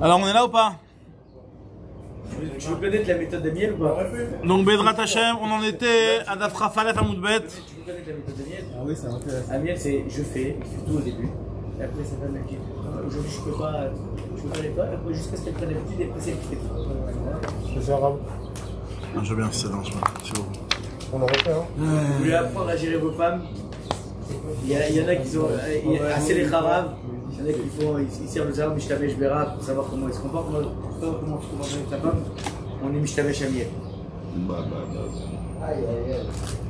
Alors on est là ou pas? Tu veux connaître la méthode d'Amiel ou pas? Donc Bedrat Hashem, on en était à Dafra Falef Amoudbet. Tu veux connaître la méthode d'Amiel? Ah oui, c'est intéressant. Amiel, c'est je fais, il fait tout au début. Et après, ça fait le dit aujourd'hui, je peux pas les faire. Après, jusqu'à ce qu'elle prenne l'habitude, et après, c'est elle qui fait tout. C'est arabe. Ah, je veux bien, c'est dans ce moment. C'est bon. On en refait, hein. Vous voulez apprendre à gérer vos femmes? Il y en a qui sont assez les kharab. Il y en a qui font, ils servent le salam, Mishtamesh Bera pour savoir comment ils se comportent. Moi, pour savoir comment tu comportes avec ta femme, on est Mishtamesh Amiel.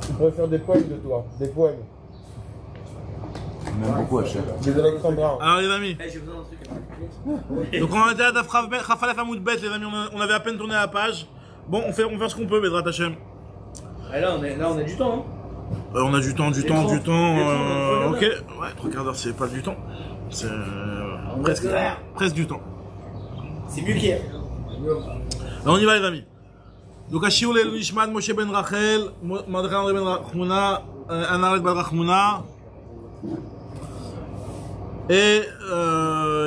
Tu pourrais faire des poèmes de toi, des poèmes. Même beaucoup à cher. Des Alexandrins. Alors les amis, J'ai besoin d'un truc. donc on en était à Dafra Falef Amoudbet, les amis, on avait à peine tourné la page. Bon, on fait ce qu'on peut, Bedrat Hashem. Ah, là, on a du temps, hein. On a du temps. Ok, ouais, 3 quarts d'heure, c'est pas du temps. C'est presque du temps. C'est mieux qu'hier. Alors on y va les amis. Donc Ashioul El Nishmat Moshe Ben Rachel, Madre André Ben Rachmouna, Anaret Ben Rachmouna. Et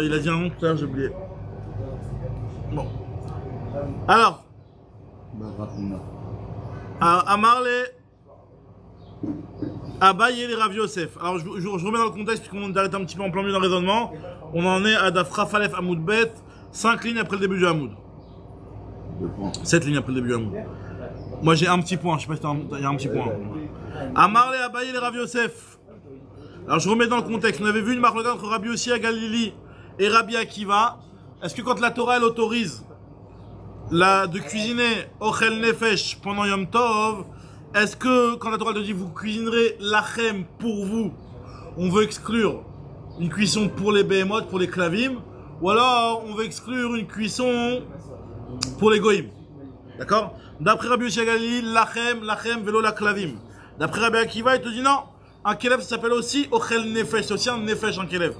il a dit un nom tout à l'heure, j'ai oublié. Bon. Alors, Amarle Abaye les Rav Yosef. Alors je remets dans le contexte puisqu'on est arrêté un petit peu en plein milieu d'un raisonnement. On en est à Dafra Falef Amoudbet, 5 lignes après le début du Hamoud. 7 lignes après le début du Hamoud. Moi j'ai un petit point, je sais pas si il y a un petit point. Amarle Abaye les Rav Yosef. Alors je remets dans le contexte. On avait vu une marque entre Rabbi Yossi à Galili et Rabbi Akiva. Est-ce que quand la Torah elle autorise de cuisiner Ochel Nefesh pendant Yom Tov, est-ce que quand la Torah te dit vous cuisinerez lachem pour vous, on veut exclure une cuisson pour les behemoth, pour les klavim, ou alors on veut exclure une cuisson pour les goïm? D'accord? D'après Rabbi Yossi à Galili, lachem velo la klavim. D'après Rabbi Akiva, il te dit non. Un kelev, ça s'appelle aussi Ochel Nefesh, c'est aussi un Nefesh, un kelev.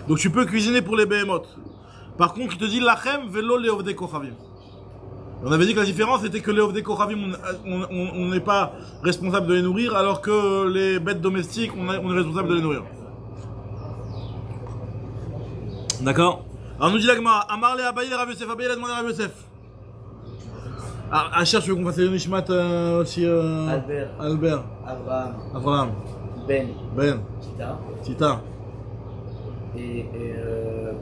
Donc tu peux cuisiner pour les behemoth. Par contre, il te dit Lachem velo leovde kochavim. On avait dit que la différence était que les leovde kochavim, on n'est pas responsable de les nourrir, alors que les bêtes domestiques, on est responsable de les nourrir. D'accord? Alors nous dit l'Agma, Amar le Abaye le Rav Yosef, Abaye a demandé à Rav Yosef. Achir, tu veux qu'on fasse les Nishmat aussi Albert. Abraham. Ben. Tita. Et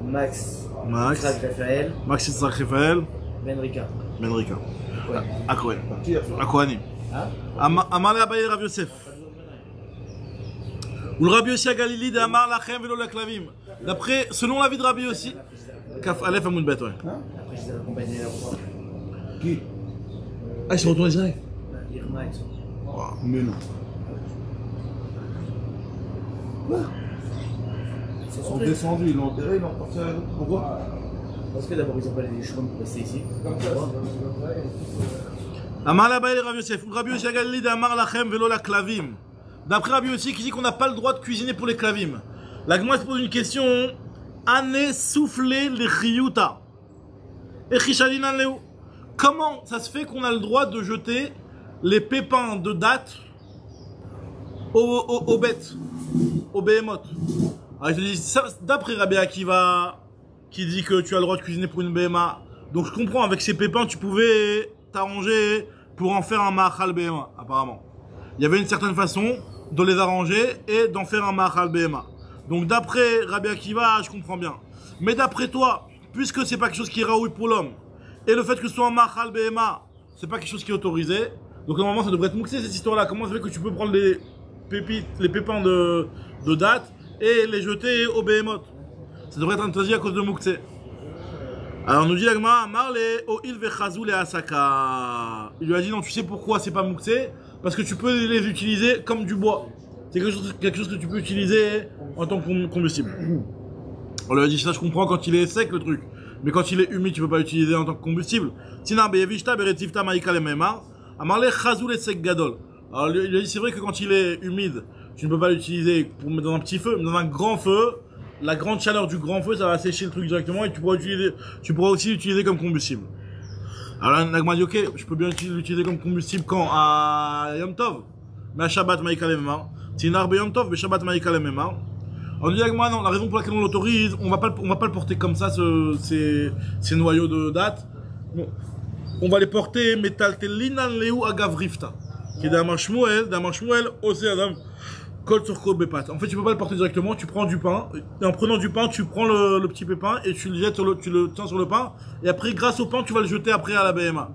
Max. Raphaël. Max Yitzhak Raphaël. Ben Rika. Akohen. Akohanim. Amar le Abaye Rav Yosef. Ou le Rabbi Yossi à Galili de Amar lachem velo la klavim. D'après, selon l'avis de Rabbi Yossi, Kaf Aleph Amoudbet, ouais. Après, je les ai accompagnés la fois. Qui? Ah, ils sont retournés direct. Irma, ils sont. Mais non. Ils sont descendus, ils l'ont enterré, ils l'ont reparti à l'autre. Pourquoi? Parce que d'abord, ils ont pas les chevaux pour rester ici. Amar l'Abaye Rav Yosef. Rabbi Yossi à Galili de Amar lachem velo la klavim. D'après Rabbi Yossi qui dit qu'on n'a pas le droit de cuisiner pour les klavim. La Gemara se pose une question. Ane soufflé les chiyuta. Et chishadin leu. Comment ça se fait qu'on a le droit de jeter les pépins de date aux bêtes, aux behemoth? Alors il te dit, d'après Rabbi Akiva, qui dit que tu as le droit de cuisiner pour une behema, donc je comprends, avec ces pépins, tu pouvais t'arranger pour en faire un ma'achal behema, apparemment. Il y avait une certaine façon de les arranger et d'en faire un ma'achal behema. Donc d'après Rabbi Akiva, je comprends bien. Mais d'après toi, puisque c'est pas quelque chose qui est raoui pour l'homme, et le fait que ce soit un ma'achal behema, c'est pas quelque chose qui est autorisé, donc normalement ça devrait être mouxé cette histoire-là. Comment ça fait que tu peux prendre les pépins de date et les jeter au behemoth? Ça devrait être interdit à cause de mouxé. Alors nous dit l'agma, Amar le o'il vechazou le asaka. Il lui a dit non, tu sais pourquoi c'est pas mouxé? Parce que tu peux les utiliser comme du bois. C'est quelque chose que tu peux utiliser en tant que combustible. On lui a dit ça, je comprends quand il est sec le truc. Mais quand il est humide, tu peux pas l'utiliser en tant que combustible. Sinon, beyevishta beretivta maïka le memar. Amar le chazou le sek gadol. Alors il lui a dit c'est vrai que quand il est humide, tu ne peux pas l'utiliser pour mettre dans un petit feu, mais dans un grand feu, la grande chaleur du grand feu, ça va sécher le truc directement et tu pourras aussi l'utiliser comme combustible. Alors Nagma dit ok, je peux bien l'utiliser comme combustible quand? À Yom Tov. Mais à Shabbat maïka le memar. Sinar be Yom Tov, be Shabbat maïka le memar. On dit avec moi, non, la raison pour laquelle on l'autorise, on va pas le porter comme ça, ces noyaux de date. Non. On va les porter, metaltelina leu agavrifta. Qui est d'Amar Shmuel, aussi Adam, kol sur kol bepat. En fait, tu peux pas le porter directement, tu prends du pain, et en prenant du pain, tu prends le petit pépin, et tu le jettes tu le tiens sur le pain, et après, grâce au pain, tu vas le jeter après à la BMA.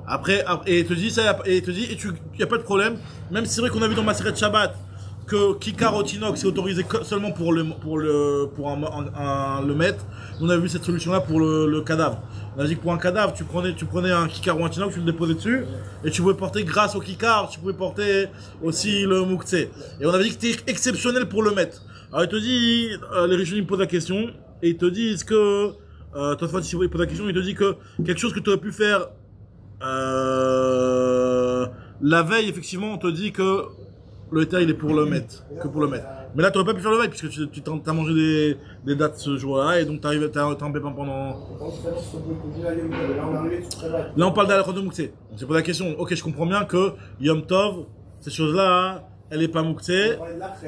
Après, et il te dit, y a pas de problème, même si c'est vrai qu'on a vu dans Maseret Shabbat, que Kikar au Tinoch c'est autorisé seulement pour le mettre. On a vu cette solution-là pour le cadavre. On a dit que pour un cadavre, tu prenais un Kikar ou un Tinoch, tu le déposais dessus, et tu pouvais porter, grâce au Kikar, tu pouvais porter aussi le Moukhtse. Et on avait dit que c'était exceptionnel pour le mettre. Alors il te dit, les Rishonim posent la question, et ils te disent que, toi, si ils posent la question, ils te disent que quelque chose que tu aurais pu faire, la veille, effectivement, on te dit que le détail il est pour le mettre, que pour le mettre. Mais là, tu n'aurais pas pu faire le veille, puisque tu as mangé des dates ce jour-là, et donc t'as un pépin pendant... Là, on parle d'Alakot de Moukhtse. On s'est posé la question, ok, je comprends bien que Yom Tov, ces choses-là, elle est pas Moukhtse.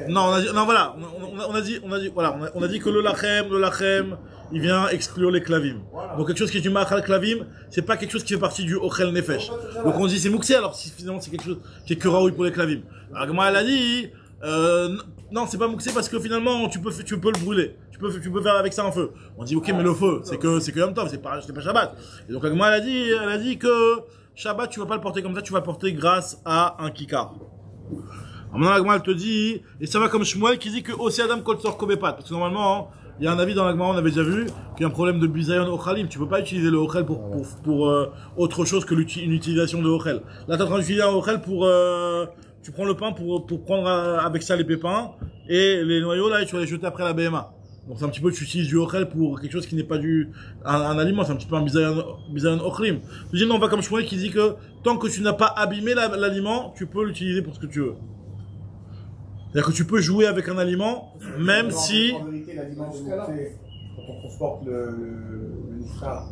Non, voilà, on a dit que le lachem, il vient exclure les klavim. Donc quelque chose qui est du machal klavim, c'est pas quelque chose qui fait partie du ochel nefesh. Donc on dit c'est Moukhtse, alors si finalement c'est quelque chose qui est que raoui pour les klavim. Alors moi elle a dit, non c'est pas Moukhtse parce que finalement tu peux le brûler. Tu peux faire avec ça un feu. On dit ok mais le feu, c'est que Yom Tov, c'est pas Shabbat. Et donc moi elle a dit que Shabbat tu vas pas le porter comme ça, tu vas le porter grâce à un kikar. Alors maintenant l'agma elle te dit, et ça va comme Shmuel qui dit que aussi Adam kol sor kobepat, parce que normalement il y a un avis dans l'agma, on avait déjà vu qu'il y a un problème de bisayon ochalim, tu peux pas utiliser le ochel pour autre chose que une utilisation de ochel. Là t'es en train d'utiliser un ochel pour tu prends le pain pour prendre avec ça les pépins et les noyaux là et tu vas les jeter après la BMA. Donc c'est un petit peu tu utilises du ochel pour quelque chose qui n'est pas un aliment, c'est un petit peu un bisayon ochalim. Je dis non, on va comme Shmuel qui dit que tant que tu n'as pas abîmé l'aliment, tu peux l'utiliser pour ce que tu veux. C'est-à-dire que tu peux jouer avec un aliment, même si... En vérité, l'aliment, quand on transporte le nichra,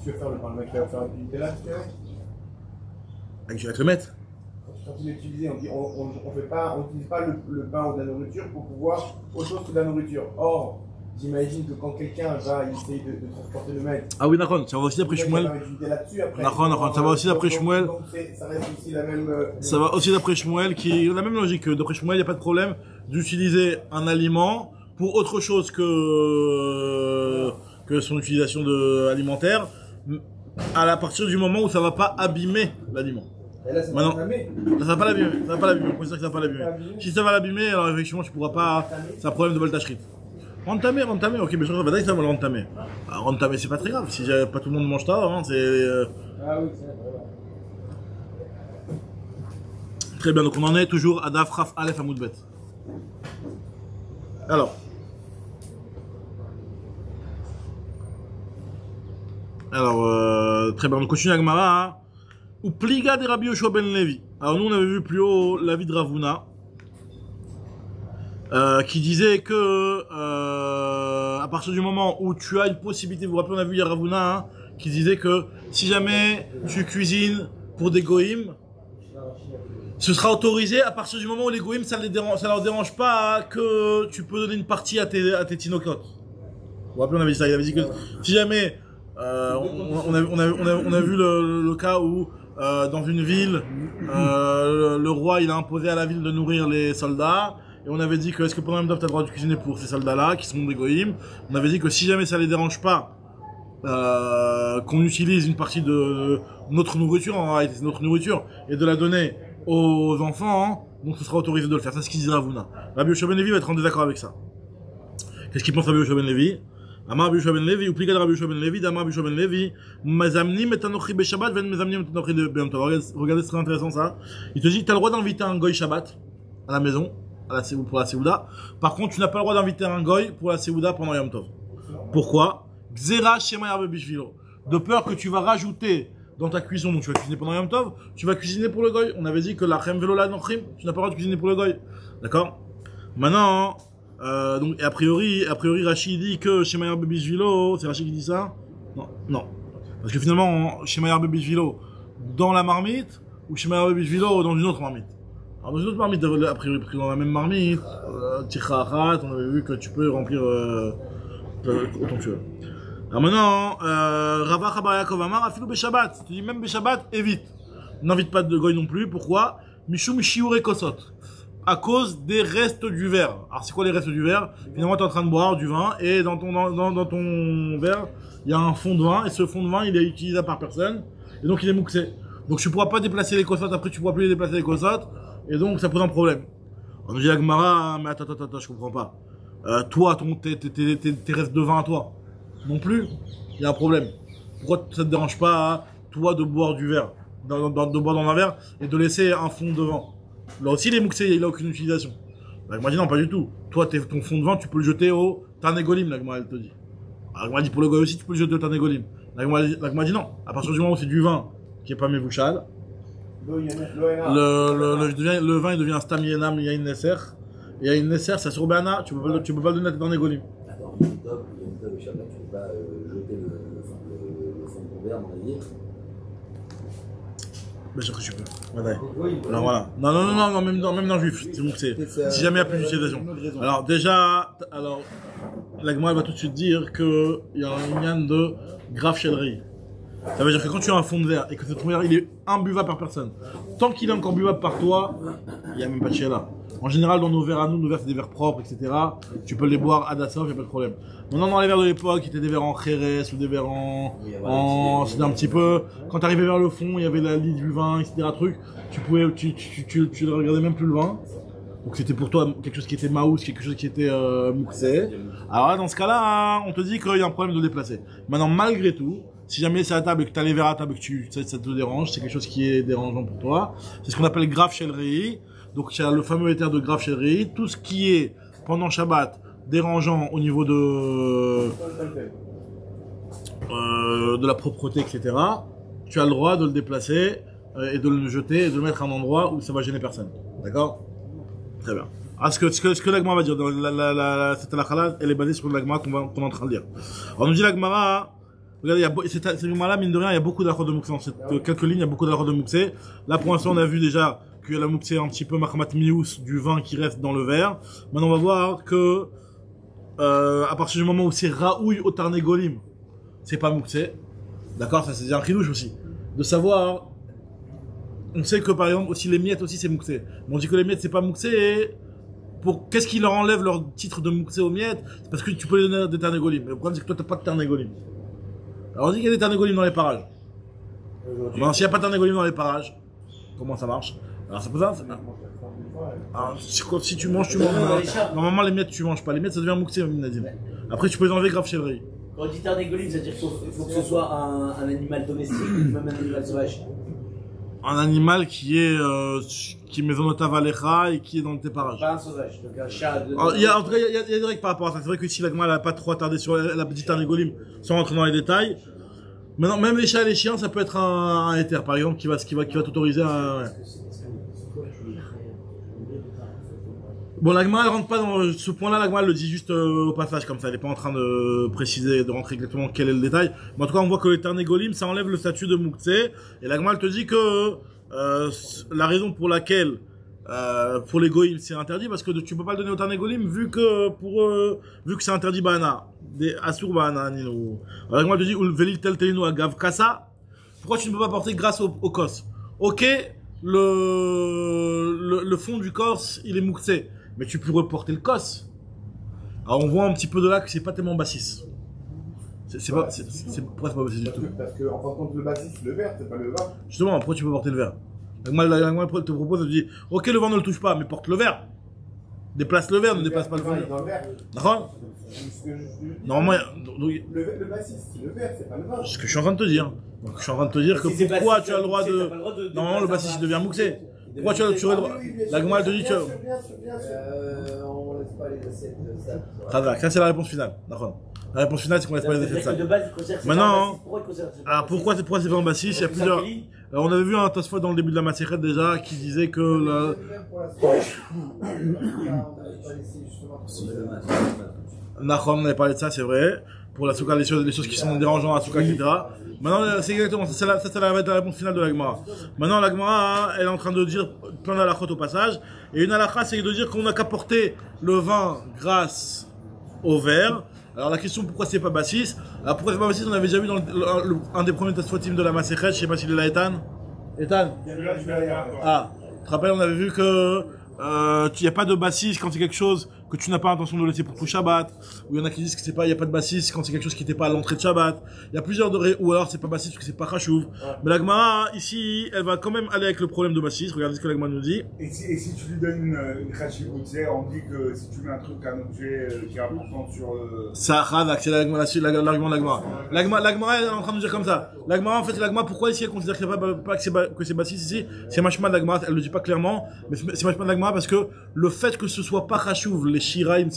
tu veux faire le pain, le mec va faire une Nutella, tu fais avec tu vas te le mettre. Quand tu l'utilises, on n'utilise pas le pain ou de la nourriture pour pouvoir autre chose que de la nourriture. Or, j'imagine que quand quelqu'un va essayer de transporter le mec... Ah oui, d'accord, ça va aussi d'après Shmuel. D'accord, ça va aussi d'après Shmuel. Ça reste aussi la même... Ça va aussi d'après Shmuel, qui a la même logique. D'après Shmuel, il n'y a pas de problème d'utiliser un aliment pour autre chose que son utilisation alimentaire, à partir du moment où ça ne va pas abîmer l'aliment. Et là, ça va l'abîmer. Ça va pas l'abîmer. On peut dire que ça va pas l'abîmer. Si ça va l'abîmer, alors effectivement, tu pourras pas. C'est un problème de baltachrit. Rentamer, ok, mais je crois que ça va le rentamer. Rentamer, c'est pas très grave. Si pas tout le monde mange ça, hein, c'est. Ah oui, c'est vrai. Très bien, donc on en est toujours à Daf Raf Aleph Amoudbet. Alors. Très bien, on continue avec Mara. Ou pliga de Rabbi Yoshua ben Levi. Alors nous on avait vu plus haut l'avis de Ravuna, qui disait que à partir du moment où tu as une possibilité, vous vous rappelez on a vu hier Ravuna, hein, qui disait que si jamais tu cuisines pour des goïms, ce sera autorisé à partir du moment où les goïms ça leur dérange pas que tu peux donner une partie à tes tinocotes. Vous vous rappelez on avait dit ça, il avait dit que si jamais on a vu le cas où dans une ville, le roi il a imposé à la ville de nourrir les soldats, et on avait dit que est-ce que pendant le Yom Tov t'as le droit de cuisiner pour ces soldats-là qui sont des goïms. On avait dit que si jamais ça les dérange pas qu'on utilise une partie de notre nourriture, en réalité c'est notre nourriture, et de la donner aux enfants, hein, donc ce sera autorisé de le faire. C'est ce qu'il disait Ravuna. Rabbi Yoshua ben Levi va être en désaccord avec ça. Qu'est-ce qu'il pense Rabbi Yoshua ben Levi? Amar Rabbi Yoshua ben Levi, ou pliga de Rabbi Yoshua ben Levi, d'Amar Rabbi Yoshua ben Levi, mazamnim et anochi be Shabbat, ven mazamnim et anochi de Yom Tov. Regardez, c'est très intéressant ça. Il te dit, tu as le droit d'inviter un goy Shabbat à la maison, pour la Séouda. Par contre, tu n'as pas le droit d'inviter un goy pour la Séouda pendant Yom Tov. Pourquoi? Gzera shema yarbe bishvilo. De peur que tu vas rajouter dans ta cuisson, donc tu vas cuisiner pendant Yom Tov, tu vas cuisiner pour le goy. On avait dit que la chem velo la nochrim, tu n'as pas le droit de cuisiner pour le goy. D'accord? Maintenant, donc, a priori, Rachid dit que chez Mayer Bebishvilo, c'est Rachid qui dit ça? Non. Parce que finalement, chez Mayer Bebishvilo, dans la marmite, ou chez Mayer Bebishvilo, dans une autre marmite. Alors dans une autre marmite, a priori, pris dans la même marmite, Tichrachat, on avait vu que tu peux remplir autant que tu veux. Alors maintenant, Rava Chabar Yaakov Amar, Afilou Beshabbat. Tu dis même Beshabbat, évite. N'invite pas de goy non plus. Pourquoi? Mishum Shiure Kosot. À cause des restes du verre. Alors c'est quoi les restes du verre? Finalement, tu es en train de boire du vin et dans ton verre, il y a un fond de vin et ce fond de vin, il est utilisable par personne et donc il est mouxé. Donc tu pourras pas déplacer les Kosot, après tu pourras plus les déplacer les Kosot et donc ça pose un problème. On nous dit à Gemara, mais attends, je comprends pas. Toi, tes restes de vin à toi, non plus, il y a un problème. Pourquoi ça te dérange pas, toi, de boire du verre, de boire dans un verre et de laisser un fond de vin? Là aussi, il est mouxé, il a aucune utilisation. La Gemara dit non, pas du tout. Toi, ton fond de vin, tu peux le jeter au Tanegolim, la Gemara, elle te dit. La Gemara dit pour le goy aussi, tu peux le jeter au Tanegolim. La Gemara dit non. À partir du moment où c'est du vin qui est pas mévouchal, le vin il devient stam yenam yain neser. Et yain neser, ça sur Béana, tu peux pas le donner dans les golim. Attends, il y a une top de Shabbat, tu peux pas jeter le fond de ton verre, à mon avis. Bien sûr que tu peux. Ouais. Alors voilà. Non, même dans juif, c'est mouxé. Si jamais il n'y a plus d'utilisation. Alors déjà, la Gemara va tout de suite dire qu'il y a un lien de grave chélerie. Ça veut dire que quand tu as un fond de verre et que ce fond de verre il est imbuvable par personne, tant qu'il est encore buvable par toi, il n'y a même pas de chéla. En général, dans nos verres à nous, nos verres c'est des verres propres, etc. Tu peux les boire à Dassov, il n'y a pas de problème. Maintenant, dans les verres de l'époque, qui étaient des verres en Jerez ou des verres c'était un petit peu. Quand tu arrivais vers le fond, il y avait la lie du vin, etc. Tu ne regardais même plus le vin. Donc c'était pour toi quelque chose qui était maous, quelque chose qui était mouxé. Alors là, dans ce cas-là, on te dit qu'il y a un problème de déplacer. Maintenant, malgré tout, si jamais c'est à table et que tu as les verres à table et que ça te dérange, c'est quelque chose qui est dérangeant pour toi. C'est ce qu'on appelle grave chélerie. Donc il y a le fameux éther de grave chélerie. Tout ce qui est, pendant Shabbat, dérangeant au niveau de la propreté, etc. Tu as le droit de le déplacer et de le jeter et de le mettre à un endroit où ça va gêner personne. D'accord? Très bien. Ah, ce que l'Agma va dire, cette halakha, elle est basée sur l'Agma qu'on est en train de lire. Alors, on nous dit l'Agma, regardez, cette Agma-là, mine de rien, il y a beaucoup d'halakha de Mouxé. Dans cette quelques lignes, il y a beaucoup d'halakha de Mouxé. Là, pour l'instant, on a vu déjà que la Mouxé est un petit peu Mahmat Mious du vin qui reste dans le verre. Maintenant, on va voir que, à partir du moment où c'est Raouille au Tarnégolim, c'est pas Mouxé. D'accord? Ça, c'est un chidouche aussi. De savoir, on sait que par exemple, aussi les miettes aussi c'est Mouxé. Mais on dit que les miettes c'est pas Mouxé et qu'est-ce qui leur enlève leur titre de Mouxé aux miettes? C'est parce que tu peux les donner des Tarnégolim. Mais le problème c'est que toi t'as pas de Tarnégolim. Alors on dit qu'il y a des Tarnégolim dans les parages. Bon, s'il n'y a pas de Tarnégolim dans les parages, comment ça marche? Alors ça peut faire. Alors, si tu manges, tu manges. Normalement les miettes tu manges pas. Les miettes ça devient Mouxé, Nadim. Après tu peux les enlever grave chélerie. Quand on dit Tarnégolim, ça veut dire qu'il faut que ce soit un animal domestique ou même un animal sauvage. Un animal qui est Mezonota Valecha et qui est dans tes parages. Pas un sauvage, donc un chat. En tout cas, il y a des règles par rapport à ça. C'est vrai que ici, la Gemara n'a pas trop attardé sur la petite Tarnégolim sans rentrer dans les détails. Maintenant, même les chats et les chiens, ça peut être un éther, par exemple, qui va t'autoriser à. Ouais. Bon, la Gemara, elle rentre pas dans ce point-là, la Gemara, elle le dit juste au passage, comme ça. Elle n'est pas en train de préciser, de rentrer exactement quel est le détail. Mais en tout cas, on voit que les Tarnégolim, ça enlève le statut de Mouxé. Et la Gemara, elle te dit que la raison pour laquelle pour les Goïm, c'est interdit, parce que tu peux pas le donner aux Tarnégolim, vu que c'est interdit Bahana. Des Asur Bahana, Nino. Alors la Gemara, elle te dit, ou Velil Tel Telino Agav Kassa. Pourquoi tu ne peux pas porter grâce au Kos? Ok, le fond du Kos, il est Mouxé. Mais tu pourrais porter le cos. Alors on voit un petit peu de là que c'est pas tellement bassis. C'est presque pas bassis du tout. Parce que en fin de compte le bassis c'est le verre, c'est pas le vin. Justement, pourquoi tu peux porter le verre? Moi te propose, elle te dit, ok le vent ne le touche pas, mais porte le verre. Déplace le verre, ne déplace pas le vent. D'accord? Normalement, le bassis c'est le verre, c'est pas le vin. C'est ce que je suis en train de te dire. Donc je suis en train de te dire que pourquoi tu as le droit de. Normalement le bassis il devient mouxé. Pourquoi tu as le droit? La Gemara te dit que. On laisse pas les assiettes de ça. Ça c'est la réponse finale. D'accord. La réponse finale c'est qu'on laisse pas les assiettes de ça. Maintenant, alors pourquoi c'est pas en bassis? Il y a plusieurs. On avait vu un Tosfot dans le début de la Masechet déjà qui disait que Nachon, on avait parlé de ça, c'est vrai. pour la souka, les choses qui sont dérangeantes à la souka, etc. Maintenant, c'est exactement ça, ça va être la réponse finale de la Gemara. Maintenant, la Gemara, elle est en train de dire plein d'halachot au passage. Et une halakha, c'est de dire qu'on n'a qu'à porter le vin grâce au verre. Alors la question, pourquoi c'est pas bassis? Alors pourquoi c'est pas bassis? On avait déjà vu dans un des premiers Tosfotim de la Masechet, je sais pas s'il est là, Ethan. Ethan? Ah, tu te rappelles, on avait vu que il n'y a pas de bassis quand c'est quelque chose que tu n'as pas intention de laisser pour tout Shabbat, ou il y en a qui disent que c'est pas, il n'y a pas de bassis quand c'est quelque chose qui n'était pas à l'entrée de Shabbat. Il y a plusieurs ou alors c'est pas bassis parce que c'est pas chachouv. Mais la Gemara, ici, elle va quand même aller avec le problème de bassis. Regardez ce que la Gemara nous dit. Et si tu lui donnes une chachivut, on dit que si tu mets un truc, un objet qui est important sur le... Ça, c'est l'argument de la Gemara. La Gemara, elle est en train de nous dire comme ça. La Gemara, en fait, la Gemara, pourquoi ici elle considère que c'est bassis ici? C'est machma de la Gemara, elle le dit pas clairement, mais c'est machma de la Gemara parce que le fait que ce soit pas chachouv, les shiraim,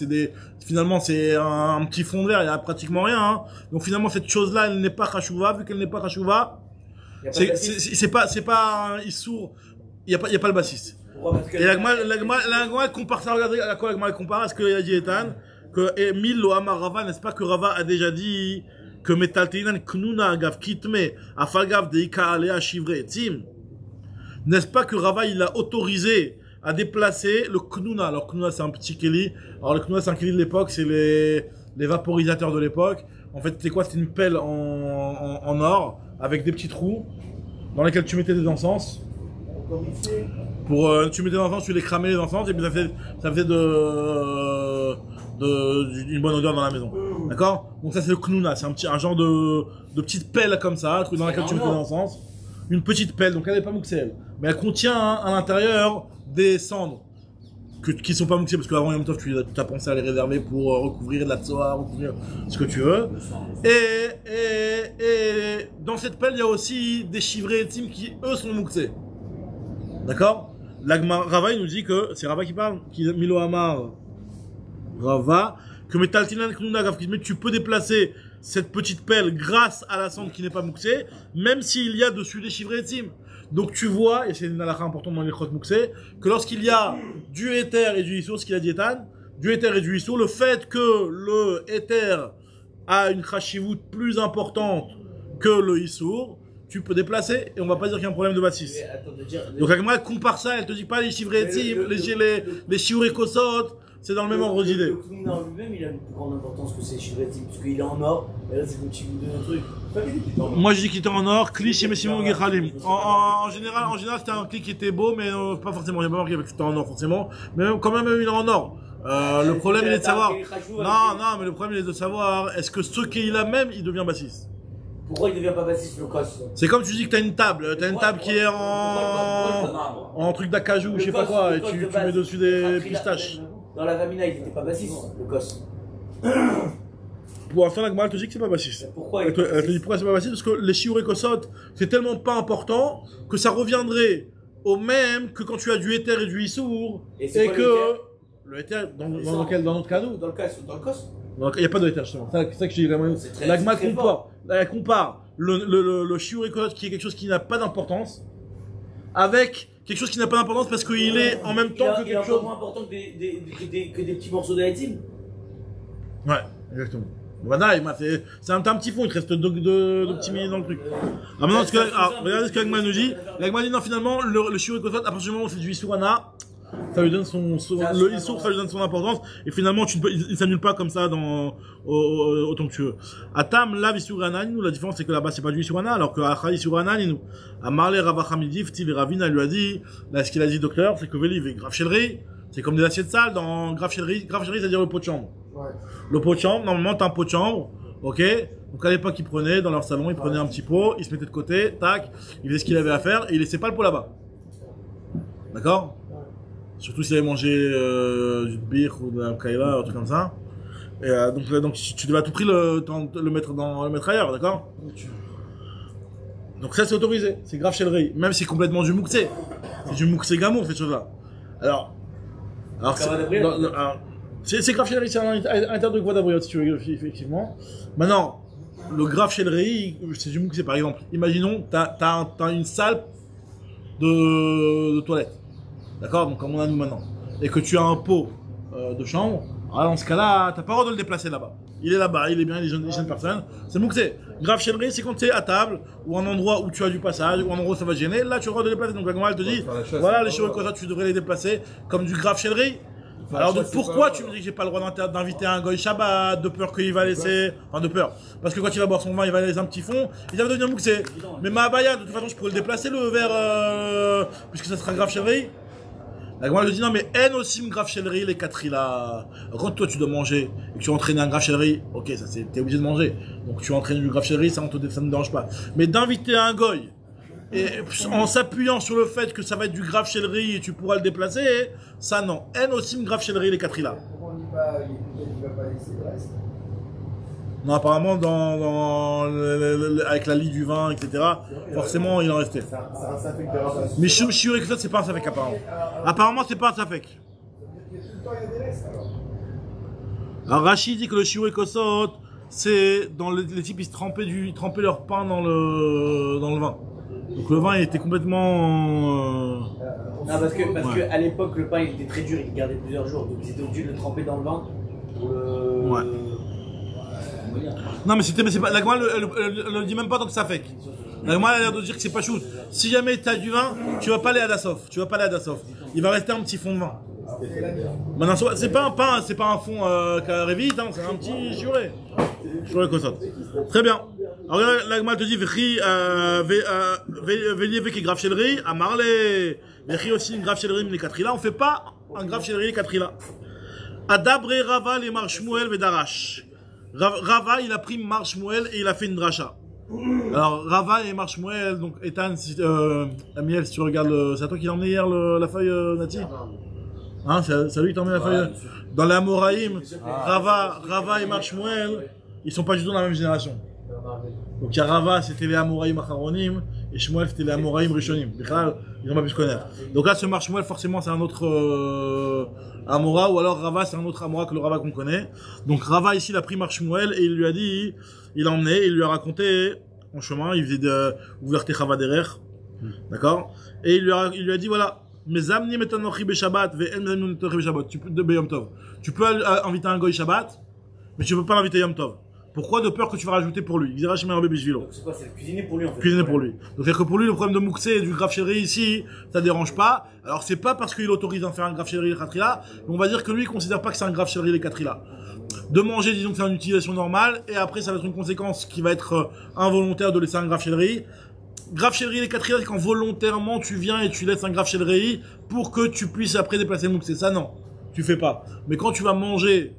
finalement, c'est un petit fond de verre, il y a pratiquement rien, hein. Donc finalement, cette chose-là, elle n'est pas chachouva, vu qu'elle n'est pas chachouva, c'est pas un issour, il y a pas le bassiste. Et la Gemara, elle compare ça, regardez à quoi la Gemara compare, à ce qu'il a dit Ethan, que Emil lo amar Rava, n'est-ce pas que Rava a déjà dit que metalteinan knuna gav kitme, afalgav deika alea shivre etzim. N'est-ce pas que Rava, il a autorisé à déplacer le knuna. Alors knuna, c'est un petit keli. Alors le knuna, c'est un keli de l'époque, c'est les vaporisateurs de l'époque. En fait, c'est quoi? C'était une pelle en or avec des petits trous dans lesquels tu mettais des encens. Tu mettais des encens, tu les cramais les encens et puis ça faisait une bonne odeur dans la maison. D'accord? Donc ça c'est le knuna, c'est un genre de petite pelle comme ça, dans laquelle tu mettais des encens. Une petite pelle, donc elle n'est pas mouxée, mais elle contient à l'intérieur des cendres qui sont pas mouxées parce qu'avant Yom Tov tu as pensé à les réserver pour recouvrir de la tzoa, recouvrir ce que tu veux. Et dans cette pelle il y a aussi des chivrés étimes qui eux sont mouxés. D'accord? Rava il nous dit que c'est Rava qui parle, qui Milo Amar Rava, que Metaltinan Knuna Gav, mais tu peux déplacer cette petite pelle grâce à la cendre qui n'est pas mouxée, même s'il y a dessus des chivrés étimes. Donc tu vois, et c'est une halakha importante dans les chot mouxés, que lorsqu'il y a du éther et du issour, ce qu'il a dit Ethan, du éther et du issour, le fait que le éther a une chashivut plus importante que le issour, tu peux déplacer et on va pas dire qu'il y a un problème de bassis. Donc la Gemara compare ça, elle te dit pas les chivrés étimes, les chivrés kosot, c'est dans le même ordre d'idée. Le knuna en lui-même, il a une plus grande importance que ces chivrés étimes, parce qu'il est en or, et là c'est comme si vous donnez un truc. Moi je dis qu'il était en or, cliché mais Simon Gechalim. En général c'était un clic qui était beau, mais pas forcément, il n'y a pas marqué que c'était en or forcément, mais quand même il est en or. Le problème il est de savoir, non mais le problème il est de savoir, est-ce que ce qu'il a même, il devient bassiste? Pourquoi il devient pas bassiste le cos? C'est comme tu dis que t'as une table qui est en truc d'acajou, je sais pas quoi, et tu mets dessus des pistaches. Dans la Vamina, il n'était pas bassiste, le cos. Pour l'instant, la Gemara te dit que c'est pas bassiste. Pourquoi elle te dit pourquoi c'est pas bassiste? Parce que les shiur et kosot, c'est tellement pas important que ça reviendrait au même que quand tu as du éther et du issour. Et que. Le éther, dans notre cas, nous. Dans le cos. Il n'y a pas de éther, justement. C'est ça que je dis vraiment. La Gemara compare le shiur et kosot qui est quelque chose qui n'a pas d'importance avec quelque chose qui n'a pas d'importance parce qu'il est en même temps que quelque chose. Il est encore moins important que des petits morceaux de haïtim. Ouais, exactement. Voilà, c'est un petit fond, il te reste deux petits milliers dans le truc. Maintenant, regardez ce que l'Agma nous dit. L'Agma dit non, finalement, le shiur et kosot, à partir du moment où c'est du issourana, ça lui donne le issour, ça lui donne son importance, et finalement, il s'annule pas comme ça autant que tu veux. Atam, la issourana, nous, la différence, c'est que là-bas, c'est pas du issourana, alors que Acha issourana, nous. Amarle Ravachamidi, Ftil Ravina lui a dit, là, ce qu'il a dit, docteur, c'est que Veliv et Graf Chelri, c'est comme des assiettes sales dans Graf Chelri, c'est-à-dire le pot de chambre. Ouais. Le pot de chambre, normalement, t'as un pot de chambre, ok? Donc à l'époque, ils prenaient, dans leur salon, ils prenaient un petit pot, ils se mettaient de côté, tac, ils faisaient ce qu'il avait à faire, et ils laissaient pas le pot là-bas. D'accord? Surtout s'il avait mangé du bir ou de la kaila, un truc comme ça. Et donc tu devais à tout prix le mettre ailleurs, d'accord? Donc ça c'est autorisé, c'est grave chez même si c'est complètement du mouxé. C'est du mouxé gamour cette chose-là. Alors c'est grave chez le riz, c'est un interdit de voie d'abriot si tu veux, effectivement. Maintenant, le grave chez le riz, c'est du mouxé par exemple. Imaginons, t'as une salle de toilette. D'accord? Donc, comme on a nous maintenant. Et que tu as un pot de chambre, alors dans ce cas-là, t'as pas le droit de le déplacer là-bas. il est là-bas, il est bien, il est jeune personne. C'est Moukse. Grave Shelri, c'est quand tu es à table, ou un endroit où tu as du passage, ou un endroit où ça va gêner, là tu as le droit de déplacer. Donc la Gemara elle te dit, voilà les Shiur Kosot, tu devrais les déplacer comme du Grave Shelri. Alors donc pourquoi tu me dis que j'ai pas le droit d'inviter un goy Shabbat, de peur qu'il va laisser, enfin de peur, parce que quand il va boire son vin il va laisser un petit fond, il va devenir Moukse. Mais ma abaya, de toute façon je pourrais le déplacer le verre, puisque ça sera Grave Shelri. La Gemara lui dit non mais haine aussi grave chélerie les katrila. Quand toi tu dois manger et que tu entraînes un grave chélerie, ok ça c'est t'es obligé de manger. Donc tu entraînes du grave chélerie, ça ne me dérange pas. Mais d'inviter un goy et en s'appuyant sur le fait que ça va être du grave chélerie et tu pourras le déplacer, ça non. Haine aussi grave chélerie les katrila. Pourquoi on dit il va pas laisser le reste? Non apparemment avec la lie du vin etc. Forcément il en restait. C'est un safek de Rabat. Mais Shiur Kosot c'est pas un safek apparemment. Apparemment c'est pas un safek. Tout le temps il y a des restes alors. Alors Rachid dit que le Shiur Kosot, c'est dans les types ils se trempaient leur pain dans le vin. Donc le vin il était complètement Non, parce que à l'époque le pain il était très dur, il gardait plusieurs jours, donc ils étaient obligés de le tremper dans le vin. Ouais. Non mais c'est pas la Gemara elle le dit même pas tant que ça fait. La Gemara elle a l'air de dire que c'est pas chou. Si jamais tu as du vin, tu vas pas aller à Dassof. Il va rester un petit fond de vin. Maintenant c'est pas un pain, c'est pas un fond carré vite, hein, c'est un petit Shiuré Kosot. Très bien. Alors la Gemara te dit Vechi Velié qui grave chélerie, à Marley. Vechi aussi une grave chélerie mais les katrila. On fait pas un grave chélerie les katrila. Adabre Rava les Marshmuel Vedarash. Rava, il a pris Marshmuel et il a fait une dracha. Alors, Rava et Marshmuel, donc Ethan, Amiel, si tu regardes, c'est à toi qui l'a emmené hier la feuille, Nati? Hein, c'est lui qui t'a emmené la feuille? Dans les Amoraïm, Rava et Marshmuel, ils sont pas du tout dans la même génération. Donc, il y a Rava, c'était les Amoraïm Acharonim, et Shmuel, c'était les Amoraïm Rishonim. Ils ont pas pu se connaître. Donc là, ce Marshmuel, forcément, c'est un autre Amora, ou alors Rava, c'est un autre Amora que le Rava qu'on connaît. Donc Rava, ici, il a pris Marshmuel, et il lui a dit, il l'a emmené, et il lui a raconté, en chemin, il faisait de Ouverté Chava derrière. D'accord? Et il lui a dit, voilà, mes amni metanochi be Shabbat, ve'en metanochi be Shabbat, tu peux, Yom Tov. Tu peux inviter un goy Shabbat, mais tu peux pas l'inviter Yom Tov. Pourquoi? De peur que tu vas rajouter pour lui. Il dira chez Rabbi Bishvilo. C'est quoi? C'est cuisiner pour lui en fait. Cuisiner pour lui. Donc c'est que pour lui, le problème de Moukse et du grave chélerie ici, ça dérange pas. Alors c'est pas parce qu'il autorise à faire un grave chélerie les katrila, mais on va dire que lui, il considère pas que c'est un grave chélerie les katrila. De manger, disons que c'est une utilisation normale, et après ça va être une conséquence qui va être involontaire de laisser un grave chélerie. Grave chélerie les katrila, c'est quand volontairement tu viens et tu laisses un grave chélerie pour que tu puisses après déplacer le Moukse. Ça non, tu fais pas. Mais quand tu vas manger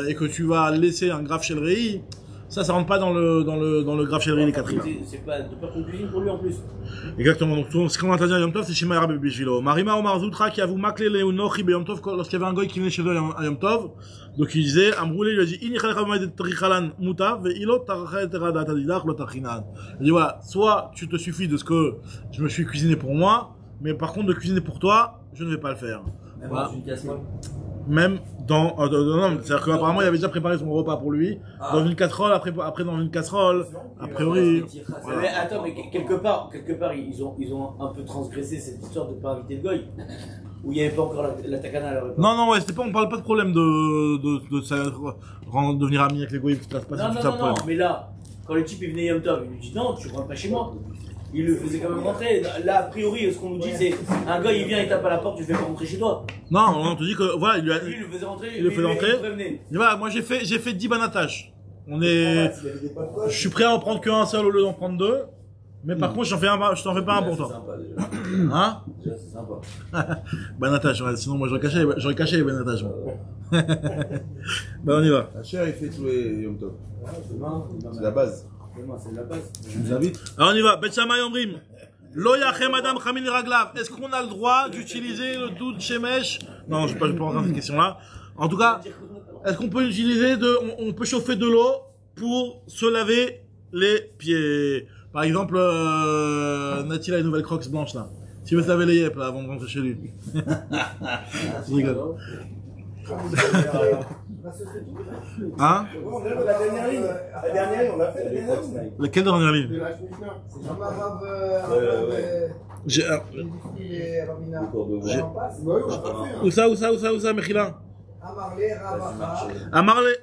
et que tu vas laisser un grave chélerie, ça rentre pas dans le grave chélerie les katrila. C'est pas de peur qu'on cuisine pour lui en plus. Exactement. Donc ce qu'on a interdit à Yom Tov, c'est chez Rabbi Bishvilo. Marima Omar Zoutra qui a vous maclé les Unochi be Yom Tov lorsqu'il y avait un goy qui venait chez eux à Yom Tov. Donc il disait, Amroulé lui a dit, Ini chalcha b'maïdet trichalan muta ve'ilo tarachet terada tadidach lo tachinan. Il dit voilà, soit tu te suffis de ce que je me suis cuisiné pour moi, mais par contre de cuisiner pour toi, je ne vais pas le faire. Même Voilà. dans une casserole. Même dans non, c'est-à-dire qu'apparemment il avait déjà préparé son repas pour lui dans une casserole, après dans une casserole, a priori. Voilà. Mais attends, mais quelque part ils ont un peu transgressé cette histoire de pas inviter le goy. Où il n'y avait pas encore la takana à leur époque. Non, ouais, c'était pas, on parle pas de problème de devenir ami avec les goyim, ça se passe tout ça. Non, mais là, quand le type il venait Yom Tov, il lui dit non, tu rentres pas chez moi. Il le faisait quand même rentrer. Là, a priori, ce qu'on nous dit, c'est un gars, il vient, il tape à la porte, tu le fais pas rentrer chez toi. Non, on te dit que, voilà, Lui, il le faisait rentrer. Il le fait rentrer. Et voilà, moi j'ai fait 10 banatages. Je suis prêt à en prendre qu'un seul au lieu d'en prendre deux. Mais par contre, je t'en fais pas un pour toi. C'est sympa déjà. Hein? Déjà, c'est sympa. Banatage, ouais, sinon moi j'aurais caché les banatages. Ben on y va. La chair, il fait tous les Yom Tov. C'est la base. C'est la base. Je vous invite. Alors on y va. Bet Shammai Omrim. Lo yachem adam chamin raglav. Est-ce qu'on a le droit d'utiliser le doud shemesh? Non, je ne vais pas rentrer dans cette question-là. En tout cas, est-ce qu'on peut utiliser on peut chauffer de l'eau pour se laver les pieds? Par exemple, Nati a une nouvelle Crocs blanche là. Si vous se laver les yeux là avant de rentrer chez lui. Je rigole. Hein? La dernière ligne, on l'a fait. Laquelle dernière ligne? Où ça, Mechila? Amarle.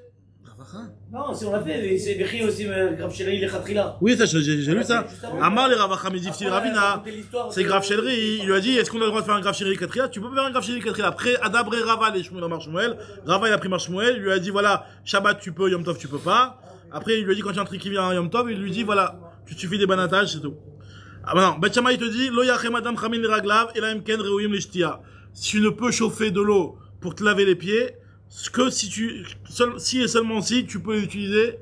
Non, si on l'a fait, c'est écrit aussi, Grave Chéri, il est Khatrila. Oui, ça, j'ai lu ça. Amar les Ravacham Midifti Ravina. C'est Grave Chéri, il lui a dit, est-ce qu'on a le droit de faire un Grave Chéri Katrila? Tu peux pas faire un Grave Chéri Katrila. Après, Adabre Rava, les Shmuel Amar Shmuel. Rava, il a pris Mar Shmuel, il lui a dit, voilà, Shabbat tu peux, Yom Tov tu peux pas. Après, il lui a dit, quand il y a un truc qui vient à Yom Tov, il lui dit, voilà, tu suffis des banatages, c'est tout. Ah, bah non, Bet Shammai, il te dit, Lo Yachem Adam Chamin le Raglav, et la Mken Reouyim le Shtia. Tu ne peux chauffer de l'eau pour te laver les pieds, que si et seulement si tu peux l'utiliser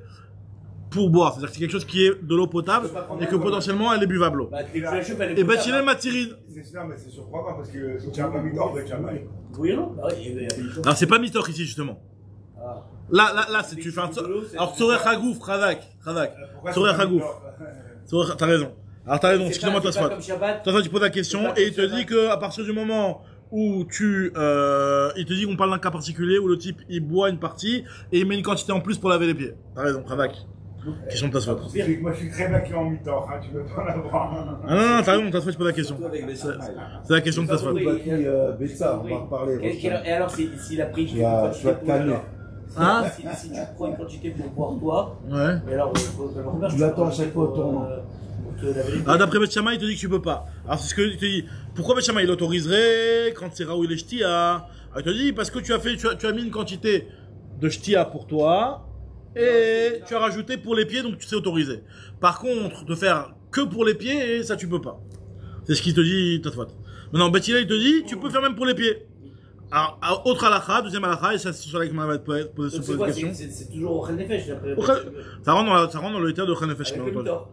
pour boire. C'est-à-dire que c'est quelque chose qui est de l'eau potable et que potentiellement elle est buvable. Bah, tu la chauffes, elle est Et potable, Bachilel Matiride. Non, mais c'est surprenant parce que tu n'as pas mis d'or, jamais. Oui, non? Bah oui, Alors c'est pas Mitor ici justement. Ah. Là, c'est tu fais un. Alors Sorech Hagouf, Radak. Sorech Hagouf. T'as raison. Alors t'as raison, excuse-moi C'est pas Tosfot. comme Shabbat. Tosfot, tu poses la question et il te dit que à partir du moment où il te dit qu'on parle d'un cas particulier où le type il boit une partie et il met une quantité en plus pour laver les pieds. T'as raison, Radak. Question de Tosfot. Moi, je suis très bien qui est en mi-temps, hein, tu veux pas l'avoir. Ah non, t'as raison, Tosfot, tu poses la question. Surtout avec les Shammai. C'est la question de Tosfot. Betsa, on va en reparler. Et alors, s'il a pris Tu vas te calmer. Hein? Si tu prends une quantité pour boire toi, Ouais. et alors, Tu l'attends à chaque fois au tournant. Pour te laver les pieds. Ah, d'après Bet Shammai, il te dit que tu peux pas. Alors, c'est ce que il te dit. Pourquoi Bet Shammai, il autoriserait quand c'est Raoui les Shtia? Il te dit, parce que tu as mis une quantité de Shtia pour toi, et tu as rajouté pour les pieds, donc tu sais autoriser. Par contre, de faire que pour les pieds, ça tu peux pas. C'est ce qu'il te dit, Tosfot. Maintenant, Bet Hillel, il te dit, tu peux faire même pour les pieds. Alors, autre halakha, deuxième halakha, et ça, c'est sur laquelle on va te poser Donc, cette c'est quoi? question. C'est toujours au Khal Nefesh, après. Ça rentre dans le terme de Khal Nefesh, Avec bien le entendu. Mitor.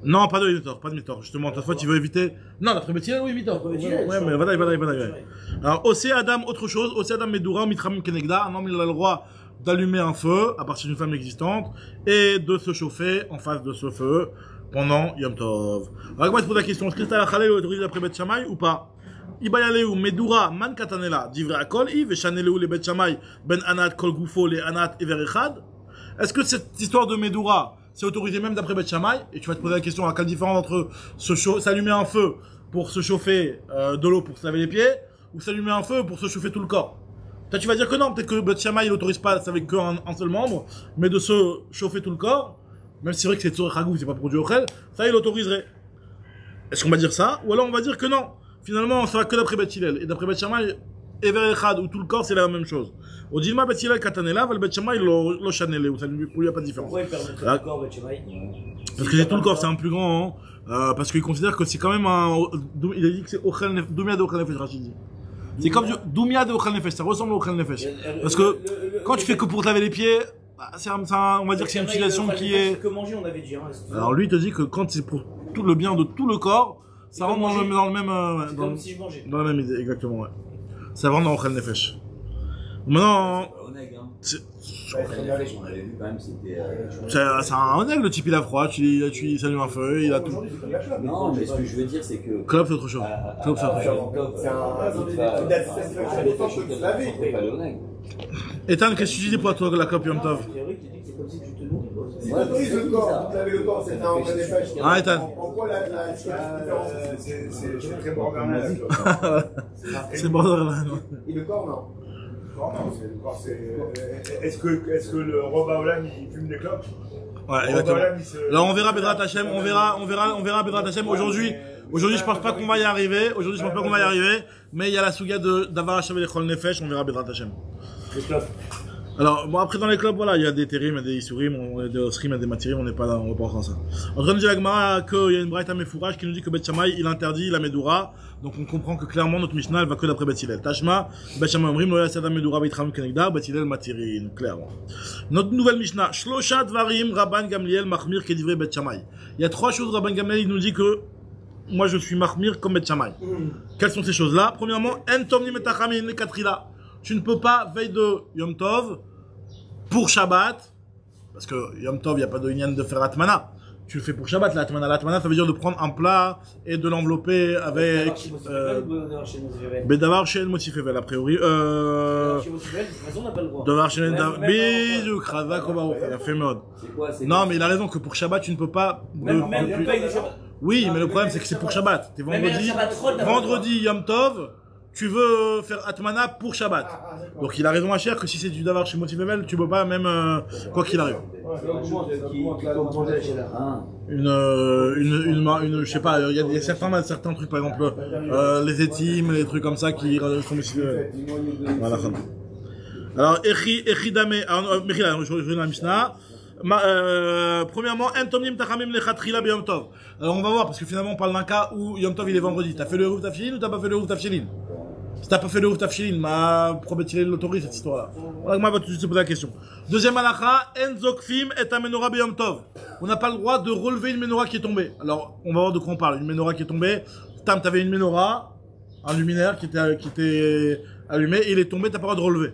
Non, pas de Mitor. Justement, Tosfot, il veut éviter. Non, d'après Bet Hillel, oui, Mitor. D'après Bet Hillel, Ouais, mais voilà. Alors, Osé Adam, autre chose. Osé Adam Medura, Mitramim Kenegda. Un homme, il a le droit d'allumer un feu à partir d'une flamme existante et de se chauffer en face de ce feu pendant Yom Tov. Alors, moi, je pose la question. Est-ce que c'est la Khalel autorisé d'après Bet Shammai ou pas? Ibayaleu Medura Man Katanela Divrei Akol I Veshaneleu le Bet Shammai Ben Anat Kol Gufo le Anat Ever Echad. Est-ce que cette histoire de Medura c'est autorisé même d'après Bet Shammai? Et tu vas te poser la question, à quelle différence entre s'allumer un feu pour se chauffer de l'eau pour se laver les pieds ou s'allumer un feu pour se chauffer tout le corps? Toi, tu vas dire que non, peut-être que Bet Shammai il autorise pas ça avec qu'un seul membre, mais de se chauffer tout le corps, même si c'est vrai que c'est Tzorech Hagouf, c'est pas pour du Ochel, ça il autoriserait. Est-ce qu'on va dire ça? Ou alors on va dire que non. Finalement, ça va que d'après Bet Hillel. Et d'après Bet Shammai, Ever Echad, ou tout le corps, c'est la même chose. Au Dilma Bet Hillel Katanela, Val Bet Shammai lo Chanele, ou ça lui a pas de différence. Pourquoi il permettrait le corps, Bet Shammai? Parce que c'est tout le corps, c'est un plus grand, parce qu'il considère que c'est quand même il a dit que c'est Doumia de Ochel Nefesh, Rachid dit. C'est comme du Doumia de Ochel Nefesh, ça ressemble au Ochel Nefesh. Parce que, quand tu fais que pour te laver les pieds, on va dire que c'est une utilisation qui est... Que manger, on avait dit, hein. Alors lui, il te dit que quand c'est pour tout le bien de tout le corps, ça rentre dans le même, C'est comme si je mangeais. dans la même idée, exactement, ouais. Ça rentre dans Ochel Nefesh. Maintenant, Oneg, hein. c'est On avait vu quand même, c'était. c'est un oneg, le type il a froid, il s'allume un feu, il a tout. Non, mais ce que je veux dire, c'est que. Club c'est autre chose. Club c'est autre chose. C'est un. Pas le Oneg. Ethan, qu'est-ce que tu dis pour toi la clope Yom Tov? C'est vrai qu'il dit que c'est comme si tu te nourris. Si tu autorises le corps, vous avez le corps, c'est un Ochel Nefesh. Ah, Ethan. En quoi la différence? C'est très borderline. C'est borderline. Et le corps, non. Est-ce que le roi Baolam il fume des clopes? Ouais, exactement. Là, on verra Bedrat Hashem, on verra Bedrat Hashem. Aujourd'hui, je pense pas qu'on va y arriver. Mais il y a la souga d'Avar Hashem et Chol Nefesh, on verra Bedrat Hashem. Les clopes. Alors, bon, après, dans les clubs, voilà, il y a des térim, il y a des isurim, il y a des osrim, il y a des matirim, on n'est pas là, on va pas rentrer dans ça. En train de dire à Gemara qu'il y a une braïta mefourage qui nous dit que Bet Shammai, il interdit la Medura. Donc, on comprend que clairement, notre Mishnah, elle va que d'après Bet Hillel. Tashma, Bet Shammai omrim, lo yasada Medura, Beitram Kenegda, Bet Hillel matirin, clairement. Notre nouvelle Mishnah, Shlosha Dvarim, Rabban Gamliel, Machmir, Kedivre Bet Shammai. Il y a trois choses, Rabban Gamliel, il nous dit que moi, je suis Machmir comme Bet Shammai. Quelles sont ces choses-là? Premièrement, En Tom ni Metachamin, les Katrila. Tu ne peux pas, veille de Yom Tov, pour Shabbat, parce que Yom Tov, il n'y a pas de Inyan de faire Atmana. Tu le fais pour Shabbat, l'Atmana. L'Atmana, ça veut dire de prendre un plat et de l'envelopper avec Bedavar Shel Motifevel, a priori. Chez Motifevel, de toute façon, on n'a pas le droit. Devar Shel Bisou, Krazak, Obarou. Il a fait mode. C'est quoi? Non, mais il a raison que pour Shabbat, tu ne peux pas. Même le paye de Shabbat. Oui, mais le problème, c'est que c'est pour Shabbat. T'es Même le Shabbat Rod, vendredi Yom Tov, tu veux faire Atmana pour Shabbat. d'accord. Donc il a raison à cher que si c'est du davar chez Motivemel, tu peux pas même quoi qu'il arrive. Je sais pas, il y a certains trucs par exemple les étimes, les trucs comme ça qui sont Motivemel. Voilà. Alors Echidame, je reviens dans la Mishnah. Premièrement, Entomnim Tachamim Lechatrila B'Yom Tov. Alors on va voir parce que finalement on parle d'un cas où Yom Tov il est vendredi. T'as fait le Eruv Tafshilin ou t'as pas fait le Eruv Tafshilin? Si t'as pas fait le Eruv Tafshilin, pourquoi il l'autorise cette histoire-là? Voilà, moi va tout de suite se poser la question. Deuxième halakha, En Zokfim et ta menorah B'Yom Tov. On n'a pas le droit de relever une menorah qui est tombée. Alors on va voir de quoi on parle. Une menorah qui est tombée. T'avais une menorah, un luminaire qui était allumé, et il est tombé, t'as pas le droit de relever.